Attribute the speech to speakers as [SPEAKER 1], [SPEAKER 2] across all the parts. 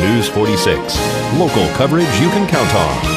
[SPEAKER 1] News 46. Local coverage you can count on.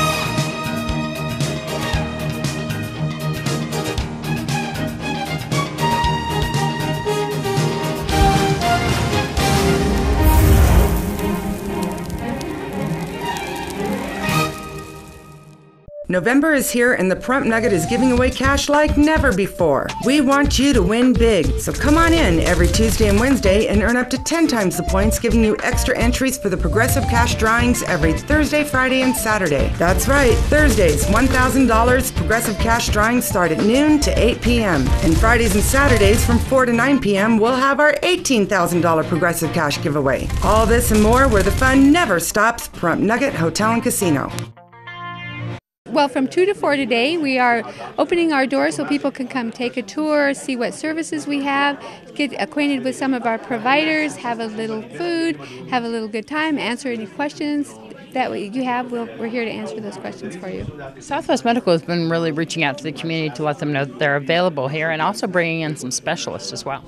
[SPEAKER 2] November is here and the Prump Nugget is giving away cash like never before. We want you to win big, so come on in every Tuesday and Wednesday and earn up to 10 times the points, giving you extra entries for the Progressive Cash drawings every Thursday, Friday, and Saturday. That's right, Thursdays, $1,000 Progressive Cash drawings start at noon to 8 p.m. And Fridays and Saturdays from 4 to 9 p.m. we'll have our $18,000 Progressive Cash giveaway. All this and more where the fun never stops. Prump Nugget Hotel and Casino.
[SPEAKER 3] Well, from 2 to 4 today, we are opening our doors so people can come take a tour, see what services we have, get acquainted with some of our providers, have a little food, have a little good time, answer any questions that you have. We're here to answer those questions for you.
[SPEAKER 4] Southwest Medical has been really reaching out to the community to let them know that they're available here and also bringing in some specialists as well.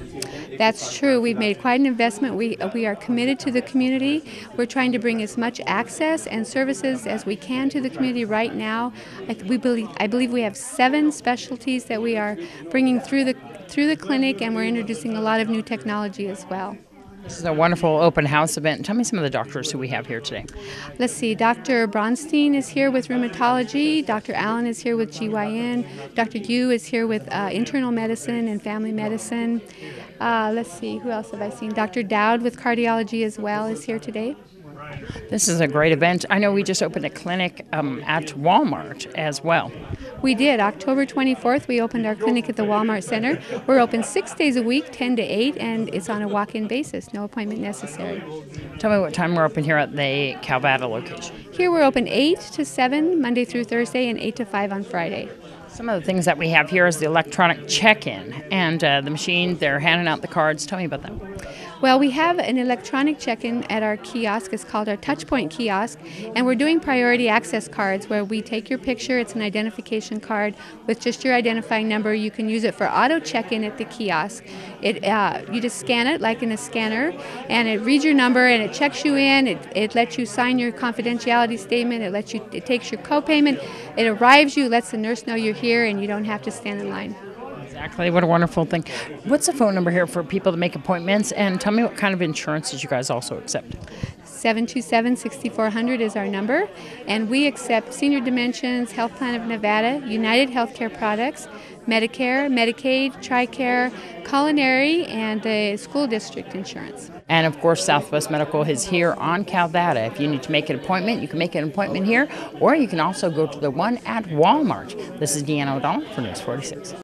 [SPEAKER 3] That's true. We've made quite an investment. We are committed to the community. We're trying to bring as much access and services as we can to the community right now. I believe we have 7 specialties that we are bringing through the clinic, and we're introducing a lot of new technology as well.
[SPEAKER 4] This is a wonderful open house event. Tell me some of the doctors who we have here today.
[SPEAKER 3] Let's see, Dr. Bronstein is here with rheumatology, Dr. Allen is here with GYN, Dr. Yu is here with internal medicine and family medicine. Let's see, who else have I seen? Dr. Dowd with cardiology as well is here today.
[SPEAKER 4] This is a great event. I know we just opened a clinic at Walmart as well.
[SPEAKER 3] We did. October 24th, we opened our clinic at the Walmart Center. We're open 6 days a week, 10 to 8, and it's on a walk-in basis, no appointment necessary.
[SPEAKER 4] Tell me what time we're open here at the Calvada location.
[SPEAKER 3] Here we're open 8 to 7, Monday through Thursday, and 8 to 5 on Friday.
[SPEAKER 4] Some of the things that we have here is the electronic check-in and the machine. They're handing out the cards. Tell me about that.
[SPEAKER 3] Well, we have an electronic check-in at our kiosk. It's called our Touchpoint kiosk, and we're doing priority access cards where we take your picture. It's an identification card with just your identifying number. You can use it for auto check-in at the kiosk. You just scan it like in a scanner, and it reads your number and it checks you in. It lets you sign your confidentiality statement. It takes your co-payment. It arrives you, lets the nurse know you're here, and you don't have to stand in line.
[SPEAKER 4] Exactly. What a wonderful thing. What's the phone number here for people to make appointments? And tell me what kind of insurances you guys also accept.
[SPEAKER 3] 727-6400 is our number, and we accept Senior Dimensions, Health Plan of Nevada, United Healthcare Products, Medicare, Medicaid, TRICARE, Culinary, and the school district insurance.
[SPEAKER 4] And of course, Southwest Medical is here on Calvada. If you need to make an appointment, you can make an appointment here, or you can also go to the one at Walmart. This is Deanna O'Donnell for News 46.